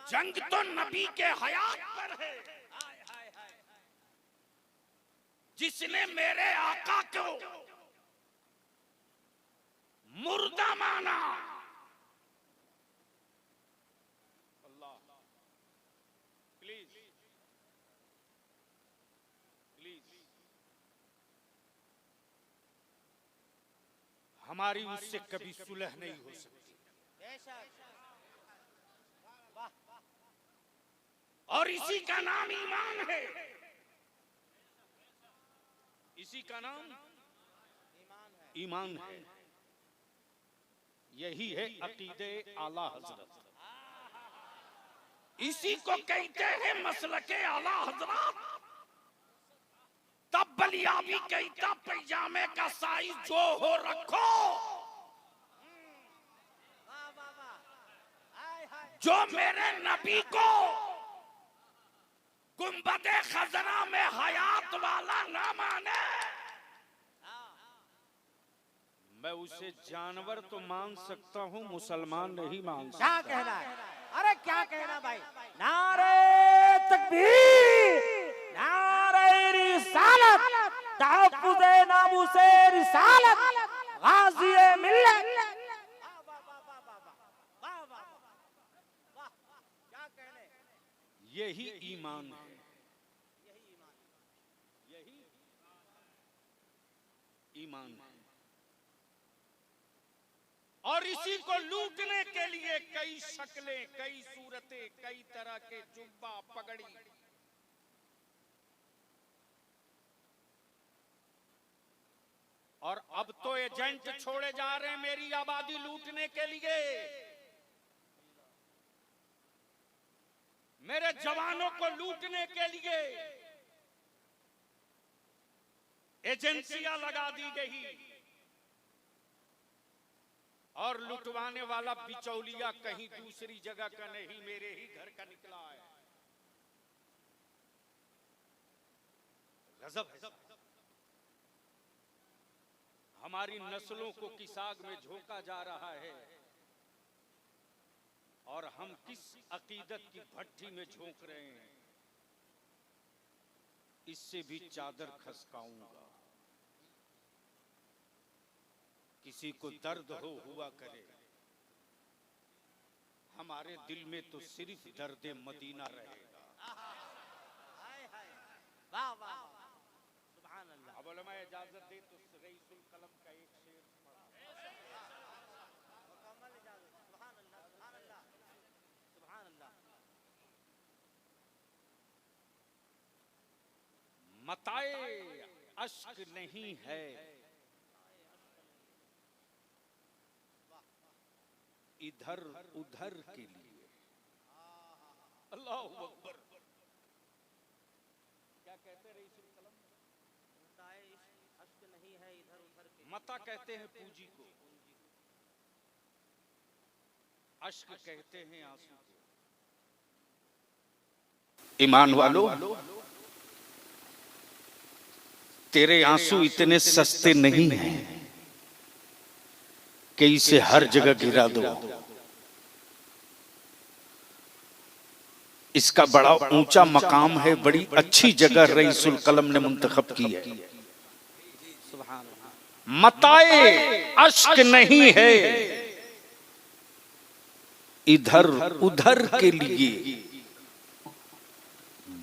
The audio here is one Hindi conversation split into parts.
जंग तो नबी के हयात पर है। जिसने मेरे आका को मुर्दा माना, अल्लाह प्लीज प्लीज, हमारी उससे कभी सुलह नहीं हो सकती। और इसी का नाम ईमान है, इसी का नाम ईमान है। यही है अकीदे आला हजरत, इसी को कहते हैं मसलके आला हजरत। तब बलियाबी कहता पैजामे का साइज जो हो रखो, जो मेरे नबी को गुंबदे खजरा में हयात वाला ना माने, मैं उसे जानवर तो मान सकता हूँ, मुसलमान नहीं मान सकता। क्या कहना है? अरे क्या कहना भाई? नारे तकबीर, नारे रिसालत, तहफ्फुज़े नामूसे रिसालत, गाज़िए मिल्लत। क्या कहने? यही ईमान है, यही ईमान है। और इसी को लूटने के लिए कई शक्लें, कई सूरतें, कई तरह के जुब्बा पगड़ी, और अब तो एजेंट छोड़े जा रहे हैं मेरी आबादी लूटने के लिए। मेरे जवानों को लूटने के लिए एजेंसियां लगा दी गई, और लुटवाने वाला बिचौलिया कहीं दूसरी जगह का नहीं, मेरे ही घर का निकला है। गजब है। हमारी नस्लों को किस आग में झोंका जा रहा है, और हम किस अकीदत की भट्टी में झोंक रहे हैं। इससे भी चादर खसकाऊंगा। किसी को दर्द हुआ करे, हमारे दिल में तो सिर्फ दर्द मदीना रहेगा। वाह वाह सुभान अल्लाह। अब उलमा इजाजत दे तो रईसुल कलम का एक शेर मुकम्मल इजाजत। सुभान अल्लाह सुभान अल्लाह सुभान अल्लाह। मताए अश्क नहीं है इधर उधर के लिए। अल्लाहु अकबर। क्या कहते हैं रईसुल कलम? अश्क नहीं है इधर उधर के। मता कहते हैं पूंजी को, अश्क कहते हैं आंसू को। ईमान वालों, तेरे आंसू इतने सस्ते नहीं हैं कि इसे हर जगह गिरा दो। इसका बड़ा ऊंचा मकाम है, बड़ी अच्छी जगह रईसुल कलम ने मुंतखब की है। मताए अश्क नहीं है इधर उधर के लिए,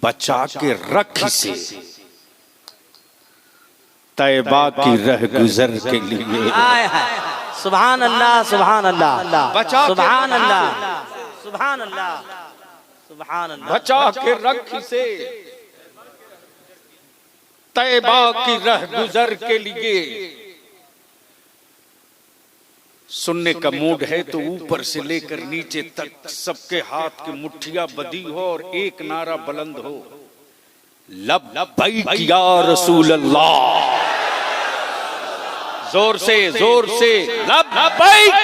बचा के रख इसे तैबा की रह गुजर के लिए। सुभान अल्लाह सुभान अल्लाह सुभान अल्लाह सुभान अल्लाह सुभान अल्लाह। बचा के रख इसे तैबा की रह गुजर के लिए। सुनने का मूड है तो ऊपर से लेकर नीचे तक सबके हाथ की मुट्ठियां बंधी हो और एक नारा बुलंद हो, लब्बैक या रसूल अल्लाह। जोर से लब्बैक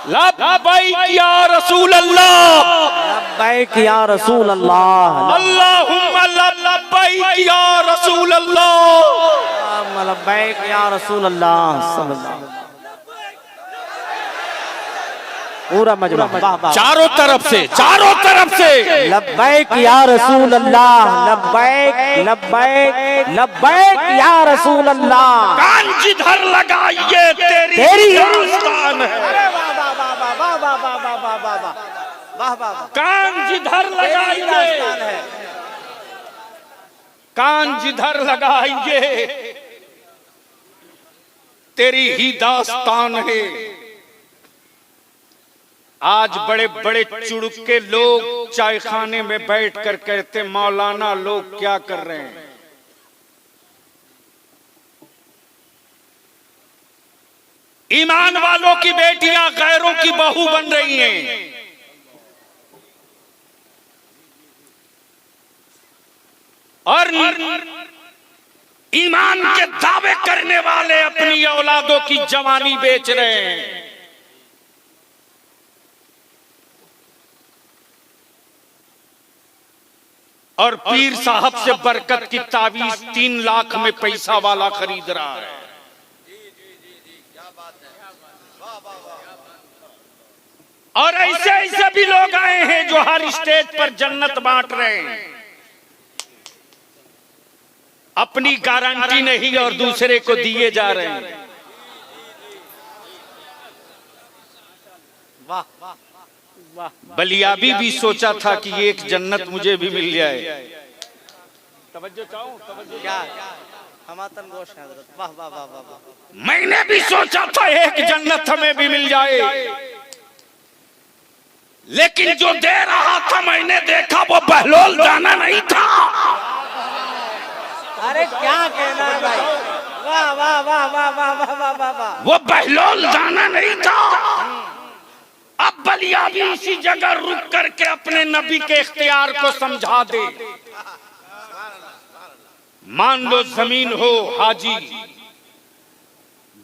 लब्बैक या रसूल अल्लाह, लब्बैक या रसूल अल्लाह, अल्लाहुम्मा लब्बैक या रसूल अल्लाह, लब्बैक या रसूल अल्लाह। पूरा मजमा, वाह वाह, चारों तरफ से लब्बैक या रसूल अल्लाह, लब्बैक लब्बैक लब्बैक या रसूल अल्लाह। कान जिधर लगाइए तेरी दास्तान है। वाह वाह वाह वाह वाह वाह वाह वाह वाह वाह वाह वाह, कान जिधर लगाइए, कान जिधर लगाइए तेरी ही दास्तान है। आज बड़े बड़े चुड़के लोग चाय खाने में बैठकर कहते मौलाना लोग क्या कर रहे हैं। ईमान वालों की बेटियां गैरों की बहू बन रही हैं। और ईमान के दावे करने वाले अपनी औलादों की जवानी बेच रहे हैं। और पीर साहब से बरकत की तावीज 3 लाख में पैसा वाला खरीद रहा है। और ऐसे ऐसे भी लोग आए हैं जो हर स्टेज पर जन्नत बांट रहे हैं। अपनी गारंटी नहीं और दूसरे को दिए जा रहे हैं। वाह वाह वाह, बलियाबी भी सोचा था कि एक जन्नत मुझे भी मिल जाए। तवज्जो चाहूं, तवज्जो क्या हमातन गोश है हजरत, वाह वाह वाह वाह वाह। मैंने भी सोचा था एक जन्नत हमें भी मिल जाए, लेकिन जो दे रहा था मैंने देखा वो बहलोल दाना नहीं था। अरे क्या कहना है भाई, वाह वाह वाह वाह वाह वाह वाह वाह वाह, वो बहलोल दाना नहीं था। अब बलियाबी इसी जगह रुक करके अपने नबी के इख्तियार को समझा दे। मान लो जमीन हो हाजी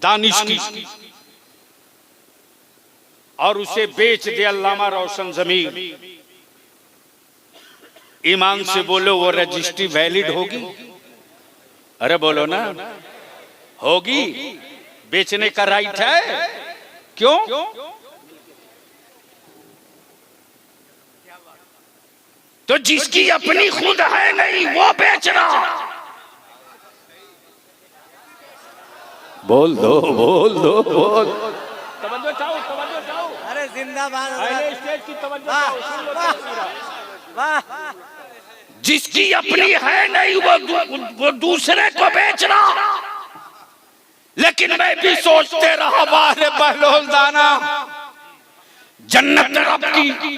दानिश की और उसे बेच दे अल्लामा रोशन जमीन। ईमान से बोलो वो रजिस्ट्री वैलिड होगी? अरे बोलो ना, होगी। बेचने का राइट है। क्यों? तो जिसकी अपनी खुद है नहीं वो बेच रहा। बोल दो बोल दो बोल। तवज्जो चाहो, तवज्जो चाहो। अरे जिंदाबाद पहले स्टेज की तवज्जो वाह चाहो, सुन लो तफसीरा। वाह, जिसकी अपनी है नहीं वो दूसरे को बेच रहा। लेकिन मैं भी सोचते रहा बाहर बहलोल दाना जन्नत रब की,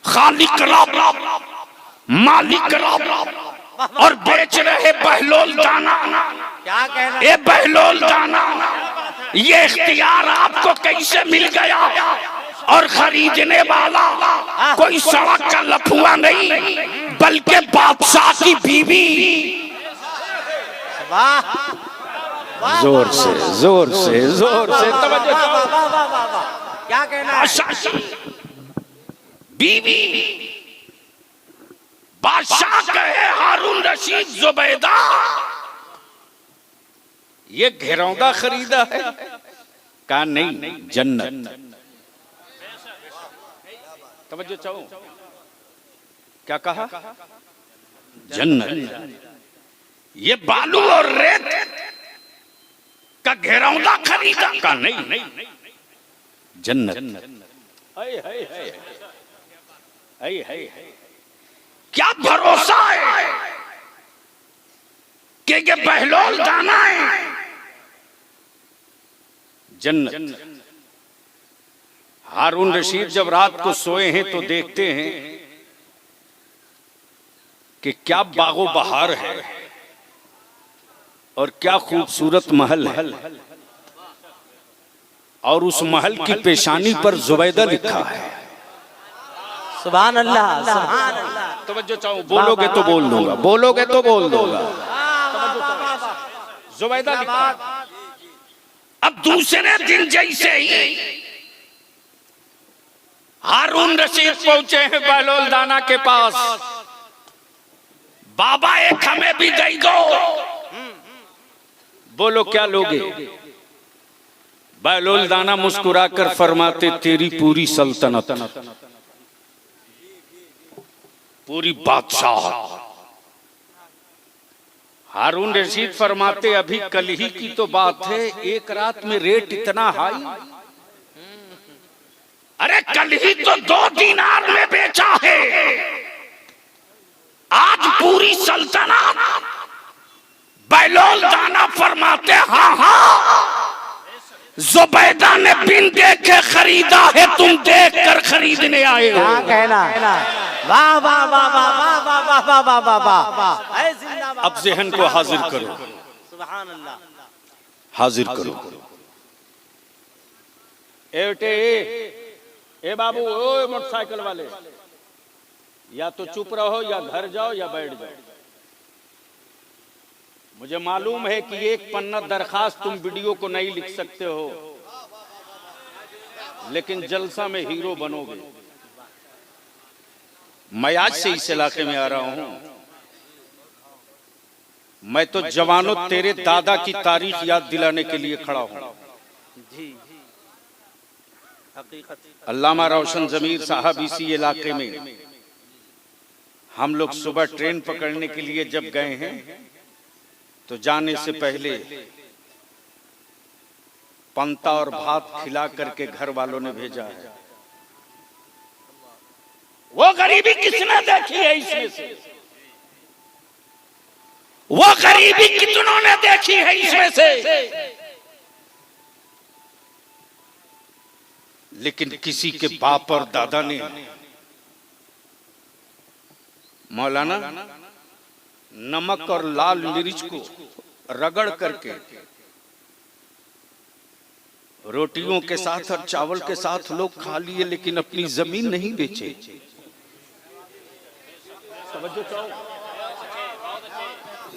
खालिक रब, मालिक रब, और बेच रहे बहलोल दाना। क्या कहना, ये बहलोल दाना, ये इख्तियार आपको कैसे मिल गया? और खरीदने वाला कोई सड़क का लफुआ नहीं बल्कि बादशाह की बीवी। वाह वाह, जोर से जोर से जोर से तवज्जो वाह चाहो। वाह वाह वाह वाह, क्या कहना है, बादशाह की बीवी, बादशाह कहे हारून रशीद जुबैदा, ये घिरौंदा खरीदा है? कहा नहीं, जन्नत। तवज्जो चाहो, क्या कहा? जन्नत। ये बालू और रेत का घिरौंदा खरीदा? का नहीं, जन्नत। क्या भरोसा है कि ये बहलोल दाना है? जन्नत। हारून रशीद जब रात को सोए हैं तो देखते हैं कि क्या बागो बहार है और क्या खूबसूरत महल है। और उस महल की पेशानी पर जुबैदा लिखा है। सुभान अल्लाह सुभान अल्लाह। तवज्जो चाहो, बोलोगे तो बोल दूंगा, बोलोगे तो बोल दूंगा। जुबैदा लिखा। अब दूसरे दिन जैसे ही हारून रशीद पहुंचे हैं बहलोल दाना के पास, बाबा एक हमें भी दे दो। बोलो क्या लोगे? बहलोल दाना मुस्कुराकर फरमाते तेरी पूरी सल्तनत, पूरी बादशाह। हारून रशीद फरमाते अभी कल ही की तो बात है, एक रात में रेट इतना हाई। अरे कल ही तो 2 दीनार में बेचा है, आज पूरी सल्तनत। बहलोल दाना फरमाते हाँ हाँ, जुबैदा ने बिन देखे खरीदा है, तुम देख कर खरीदने आए हो। क्या कहना, वाह वाह वाह वाह वाह वाह वाह वाह वाह वाह वाह। अब ज़हन को हाजिर करो, सुभान अल्लाह, हाजिर करो। ए बाबू, ओ मोटरसाइकिल वाले, या तो चुप रहो या घर जाओ या बैठ जाओ। मुझे मालूम है कि एक पन्ना दरखास्त तुम वीडियो को नहीं लिख सकते हो, लेकिन जलसा में हीरो बनोगे। मैं आज से इस इलाके में आ रहा हूं, मैं तो जवानों तेरे दादा की तारीख याद दिलाने के लिए खड़ा हूं। अल्लामा रोशन जमीर साहब इसी इलाके में हम लोग सुबह ट्रेन पकड़ने के लिए जब गए हैं तो जाने से पहले पंता और भात खिला करके घर वालों ने भेजा है। वो गरीबी किसने देखी है इसमें से? वो गरीबी कितनों ने देखी है इसमें से? लेकिन किसी के बाप और दादा ने मौलाना नमक और लाल मिर्च को रगड़ करके रोटियों के साथ और चावल के साथ लोग खा लिए, लेकिन अपनी जमीन नहीं बेचे।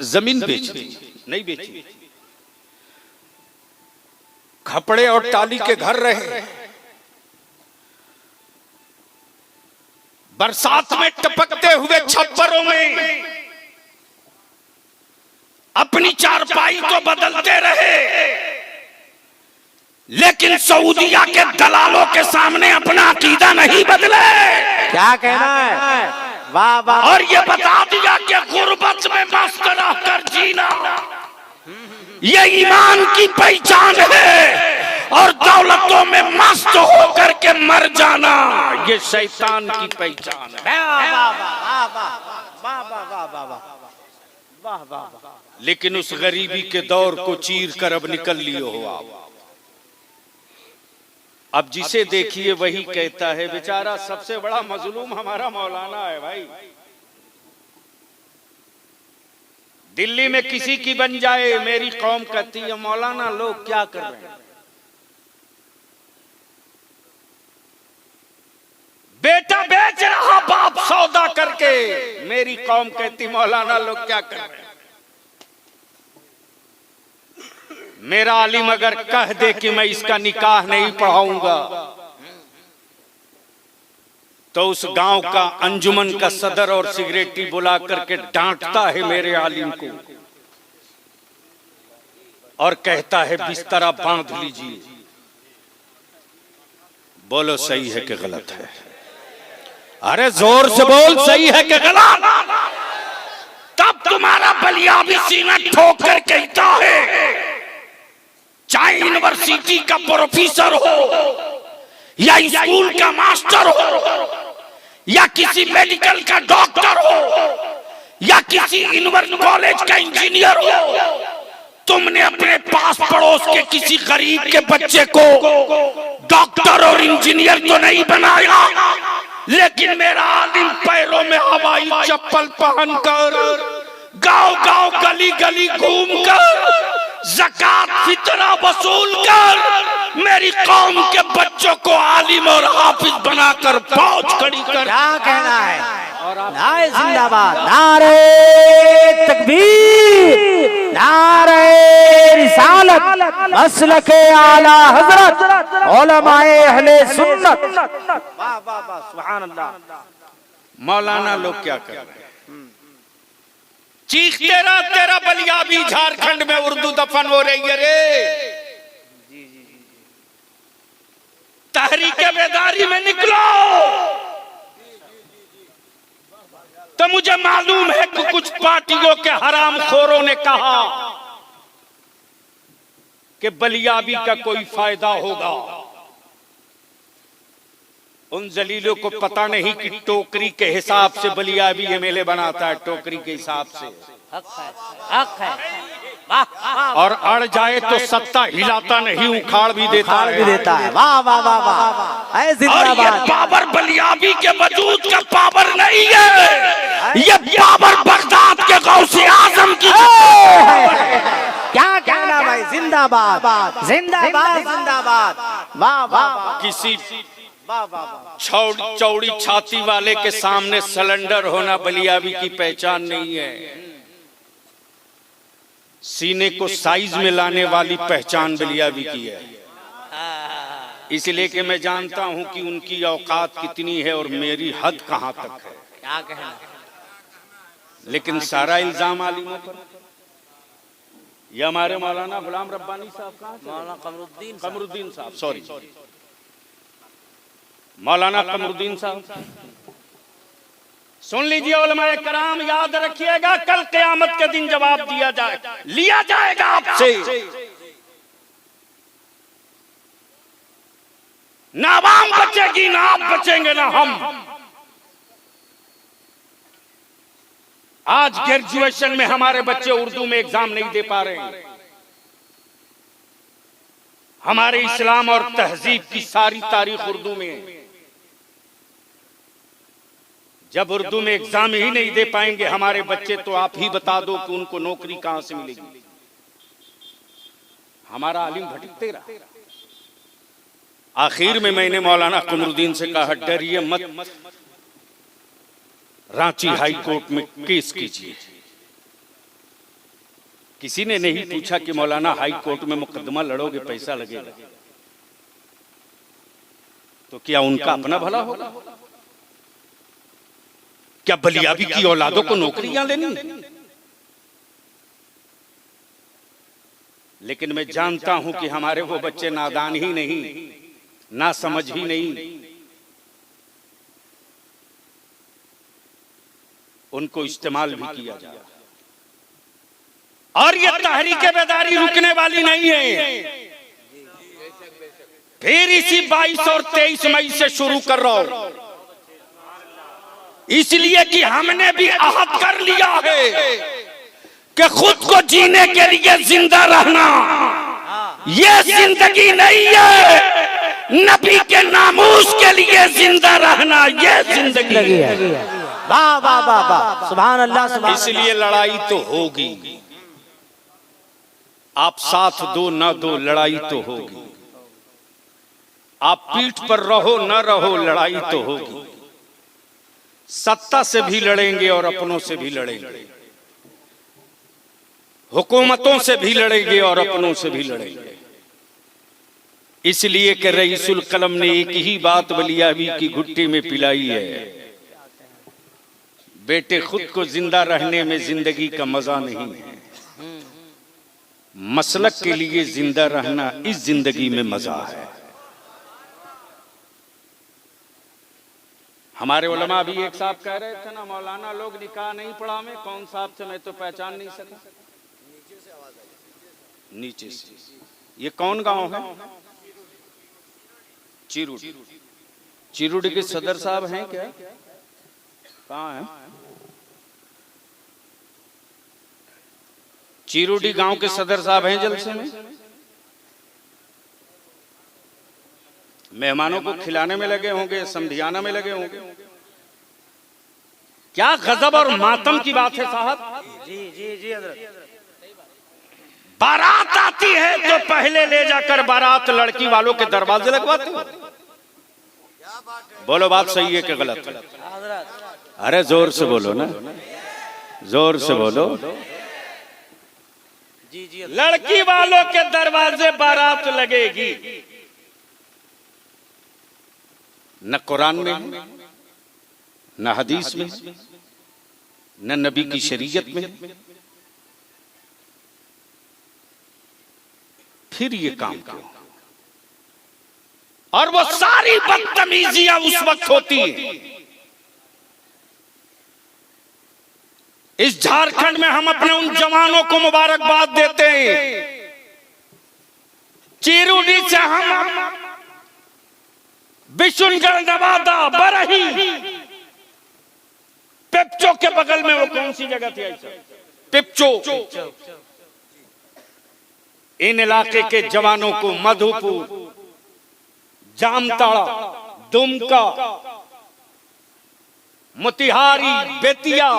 जमीन बेची नहीं, बेची। खपड़े और टाली के घर रहे, बरसात में टपकते हुए छप्परों में अपनी चारपाई तो बदलते रहे, लेकिन सऊदिया के दलालों के सामने अपना अकीदा नहीं बदले। क्या कहना है, वाह वाह। और ये बता दिया कि गुर्बत में मस्त रहकर जीना ये ईमान की पहचान है, और दौलतों में मस्त होकर के मर जाना ये शैतान की पहचान है। लेकिन उस गरीबी के दौर को चीर कर अब निकल लिए हो आप। अब जिसे देखिए वही कहता है बेचारा सबसे बड़ा मजलूम हमारा मौलाना है। भाई दिल्ली में किसी की बन जाए, मेरी कौम कहती है मौलाना लोग क्या कर रहे हैं। बेटा बेच रहा बाप सौदा करके, मेरी कौम कहती मौलाना लोग क्या कर रहे हैं। मेरा आलिम अगर कह दे कि मैं इसका निकाह नहीं पढ़ाऊंगा तो उस गांव का अंजुमन का सदर और सिगरेटी बुला करके डांटता है मेरे आलिम को और कहता है बिस्तरा बांध लीजिए। बोलो सही है कि गलत है? अरे जोर से बोल, सही है कि गलत? तब तुम्हारा बलिया भी सीना ठोक कर कहता है, चाहे यूनिवर्सिटी का प्रोफेसर हो या स्कूल का मास्टर हो या किसी मेडिकल का डॉक्टर हो या किसी यूनिवर्सिटी कॉलेज का इंजीनियर हो, तुमने अपने पास पड़ोस के किसी गरीब के बच्चे को डॉक्टर और इंजीनियर तो नहीं बनाया, लेकिन मेरा आलिम पैरों में हवाई चप्पल पहनकर गांव गांव गली गली घूमकर ज़कात फितरा वसूल कर मेरी कौम के बच्चों को आलिम और हाफिज बनाकर फौज खड़ी कर। क्या कहना है? नारे जिंदाबाद, नारे तकबीर, नारे रिसालत, मसलके आला हजरत, उलमाए अहले सुन्नत। वाह वाह वाह, सुभान अल्लाह। मौलाना लोग क्या कर रहे हैं? चीख तेरा बलिया भी झारखंड में उर्दू दफन हो रही है रे। तहरीक बेदारी में निकलो। तो मुझे मालूम है कि कुछ पार्टियों के हरामखोरों ने कहा कि बलियाबी का कोई फायदा होगा। उन जलीलों को पता नहीं कि टोकरी के हिसाब से बलियाबी एमएलए बनाता है, टोकरी के हिसाब से। हक है। और अड़ जाए तो सत्ता हिलाता नहीं, उखाड़ भी देता है। वाह वाह वाह वाह, ऐ जिंदाबाद। पावर बलियाबी के वजूद का पावर नहीं है, ये पावर बगदाद के गौसे आजम की। क्या कहना भाई, जिंदाबाद जिंदाबाद जिंदाबाद। वाह वाह। किसी चौड़ी छाती वाले के सामने सिलेंडर होना बलियाबी की पहचान नहीं है। सीने को साइज में लाने वाली पहचान बलियाबी की है। इसलिए कि मैं जानता हूं कि उनकी औकात कितनी है और मेरी हद कहां तक है। क्या कहना, लेकिन सारा इल्जाम आलिमों पर। ये हमारे मौलाना गुलाम रब्बानी साहब कहाँ थे? मौलाना कमरुद्दीन साहब, सॉरी, मौलाना कमरुद्दीन साहब। सुन लीजिए उलमाए कराम, याद रखिएगा, कल क़यामत के दिन जवाब दिया जाएगा, लिया जाएगा आपसे। ना आवाम बचेगी, ना आप बचेंगे, ना हम। आज ग्रेजुएशन में हमारे बच्चे उर्दू में एग्जाम नहीं दे पा रहे हैं। हमारे इस्लाम और तहजीब की सारी तारीख उर्दू में है। जब उर्दू में एग्जाम ही नहीं दे पाएंगे हमारे बच्चे, तो आप ही बता दो कि उनको नौकरी कहां से मिलेगी। हमारा आलिम भटकते रहा। आखिर में मैंने मौलाना कमरुद्दीन से कहा, डरिए मत, रांची हाई कोर्ट में केस कीजिए। किसी ने नहीं पूछा कि मौलाना हाई कोर्ट में मुकदमा लड़ोगे, पैसा लगेगा। तो क्या उनका अपना भला होगा? क्या बलियाबी की औलादों को नौकरियां लेनी? लेकिन मैं जानता हूं कि हमारे वो बच्चे नादान ही नहीं, ना समझ ही नहीं, उनको इस्तेमाल भी किया जाए। और ये तहरीक बेदारी रुकने वाली नहीं है। फिर इसी 22 और 23 मई से शुरू कर रहा हूं, इसलिए कि हमने भी अहद कर लिया है कि खुद को जीने के लिए जिंदा रहना ये जिंदगी नहीं है, नबी के नामूस के लिए जिंदा रहना ये जिंदगी है। वाह वाह वाह वाह, सुभान अल्लाह सुभान। इसलिए लड़ाई तो होगी, आप साथ दो ना दो, लड़ाई तो होगी। आप पीठ पर रहो ना रहो, लड़ाई तो होगी। सत्ता से भी लड़ेंगे और अपनों से भी लड़ेंगे, हुकूमतों से भी लड़ेंगे और अपनों से भी लड़ेंगे। इसलिए कि रईसुल कलम ने एक ही बात बलियाबी की घुट्टी में पिलाई है, बेटे खुद को जिंदा रहने में जिंदगी का मजा नहीं है, मसलक के लिए जिंदा रहना इस जिंदगी में मजा है। हमारे उलमा भी एक साहब कह रहे थे ना, मौलाना लोग निकाह नहीं पढ़ा में, कौन साहब थे मैं तो पहचान नहीं सका। नीचे से ये कौन गांव है? चिरुडी। चिरुडी के सदर साहब हैं क्या? कहाँ हैं? चिरुडी गांव के सदर साहब हैं जलसे में। मेहमानों को खिलाने में लगे होंगे, समझाना में लगे होंगे। क्या गजब और मातम की बात है साहब। जी जी जी हजरत। बारात आती है तो पहले ले जाकर बारात लड़की वालों के दरवाजे लगवाते हो। बोलो बात सही है कि गलत है? अरे जोर से बोलो ना, जोर से बोलो। जी जी। लड़की वालों के दरवाजे बारात लगेगी, न कुरान में, न हदीस में, न नबी की शरीयत में। फिर ये काम क्यों? और वो सारी बदतमीजियां उस वक्त होती हैं। इस झारखंड में हम अपने उन जवानों को मुबारकबाद देते हैं। चिरुडी से हम बिशुनगढ़, नवादा, बरही, पिपचो के बगल में वो कौन सी जगह थी ऐसा, पिपचो, इन इलाके के जवानों को मधुपुर, जामताड़ा, दुमका, मोतिहारी, बेतिया,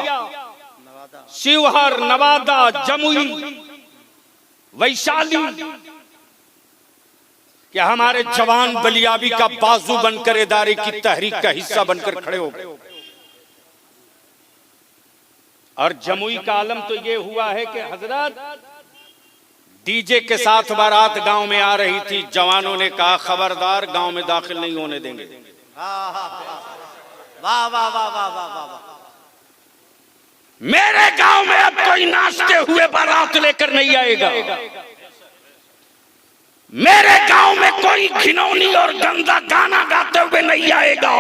शिवहर, नवादा, जमुई, वैशाली, कि हमारे जवान बलियाबी का बाजू बनकर इदारे की तहरीक का हिस्सा बनकर खड़े हो गए। और जमुई का आलम तो ये हुआ है कि हजरत डीजे के साथ बारात गांव में आ रही थी, जवानों ने कहा खबरदार गांव में दाखिल नहीं होने देंगे। वाह वाह वाह वाह वाह वाह। मेरे गांव में अब कोई नाचते हुए बारात लेकर नहीं आएगा। मेरे गांव में कोई घिनौनी और गंदा गाना गाते हुए नहीं आएगा।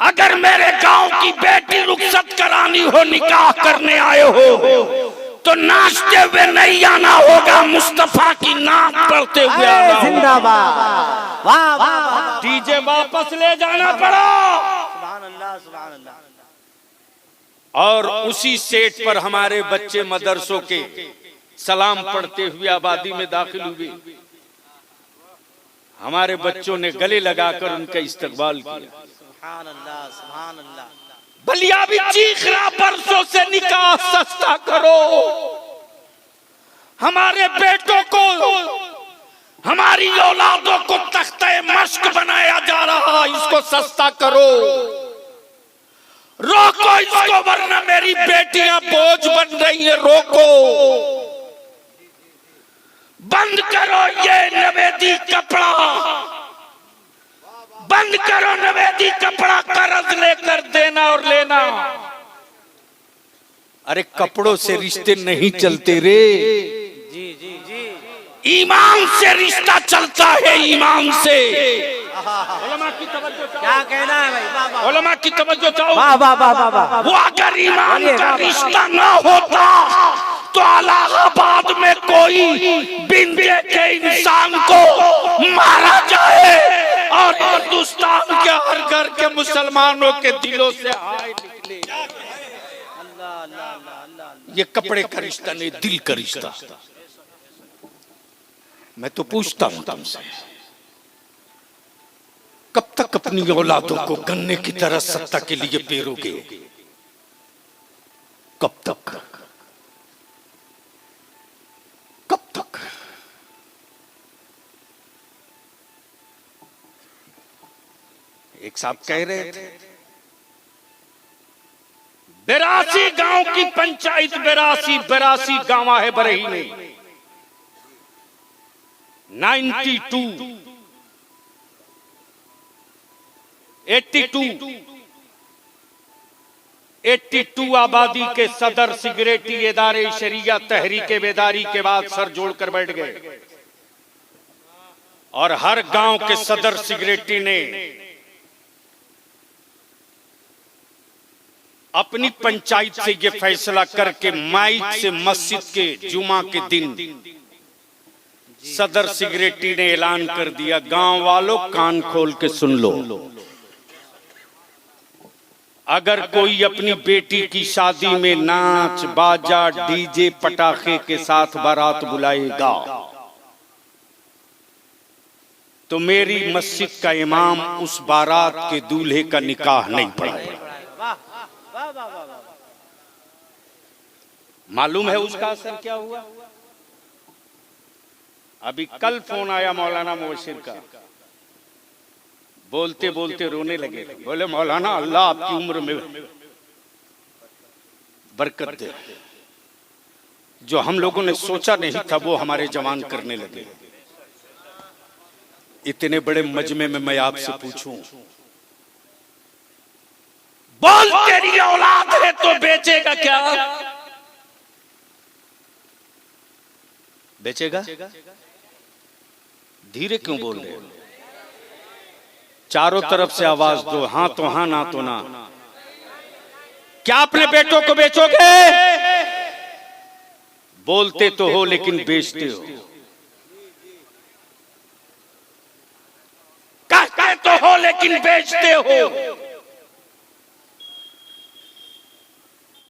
अगर मेरे गांव की बेटी रुखसत करानी हो, निकाह करने आए हो, तो नाचते हुए नहीं आना होगा, मुस्तफा की नाम पढ़ते हुए आना होगा। जिंदाबाद। वाह वाह। डीजे वापस ले जाना पड़ा। सुभान अल्लाह, सुभान अल्लाह। और उसी सेट पर हमारे बच्चे मदरसों के सलाम पढ़ते हुए आबादी में दाखिल हुए। हमारे बच्चों ने गले लगाकर उनका इस्तकबाल किया। सुभान अल्लाह, सुभान अल्लाह। बलियाबी चीख रहा परसों से निकाह सस्ता करो, हमारे बेटों को, हमारी औलादों को तख्ते मश्क बनाया जा रहा, इसको सस्ता करो, रोको इसको वरना मेरी बेटियां बोझ बन रही है, रोको, बंद करो ये नवेदी कपड़ा, बंद करो नवेदी कपड़ा, कर्ज लेकर देना और लेना। अरे कपड़ों से रिश्ते नहीं चलते रे, जी जी जी, ईमान से रिश्ता चलता है, ईमान से। उलमा की तवज्जो चाहो। क्या कहना है भाई? वाह वाह। उलमा की तवज्जो चाहो। वाह वाह वाह वाह वाह। वो अगर ईमान का रिश्ता ना होता तो इलाहाबाद में कोई बिंदे के इंसान को मारा जाए और हिंदुस्तान के हर घर के मुसलमानों के दिलों से हाय निकले। अल्लाह अल्लाह अल्लाह। ये कपड़े का रिश्ता नहीं, दिल का रिश्ता। मैं तो पूछता हूं तुमसे, कब तक अपनी औलादों को गन्ने की तरह सत्ता के लिए पेरोगे? कब तक, कब तक? एक साहब कह रहे थे 82 गांव की पंचायत, 82 गांव है बरही में, 82 आबादी के सदर सिगरेटी इदारे शरिया तहरीके बेदारी के बाद सर जोड़कर बैठ गए और हर गांव के सदर सिगरेटी ने अपनी पंचायत से ये फैसला करके माइक से मस्जिद के जुमा के दिन सदर सिगरेटी ने ऐलान कर दिया, गांव वालों कान खोल के सुन लो, अगर कोई अपनी बेटी की शादी में नाच बाजा डीजे पटाखे के साथ बारात बुलाएगा तो मेरी मस्जिद का इमाम उस बारात के दूल्हे का निकाह नहीं पढ़ाएगा। मालूम है उसका असर क्या हुआ? अभी कल फोन आया मौलाना मोहसिर का, बोलते बोलते रोने लगे, बोले मौलाना अल्लाह आपकी उम्र में बरकत दे, जो हम लोगों ने सोचा नहीं था वो हमारे जवान करने लगे। इतने बड़े मजमे में मैं आपसे पूछूं, बोल तेरी औलाद है तो बेचेगा क्या? बेचेगा? धीरे क्यों बोल रहे हो? चारों तरफ से आवाज दो, हाँ तो हाँ, ना तो ना। क्या अपने बेटों को बेचोगे? बोलते तो हो लेकिन बेचते हो। कहते तो हो लेकिन बेचते हो।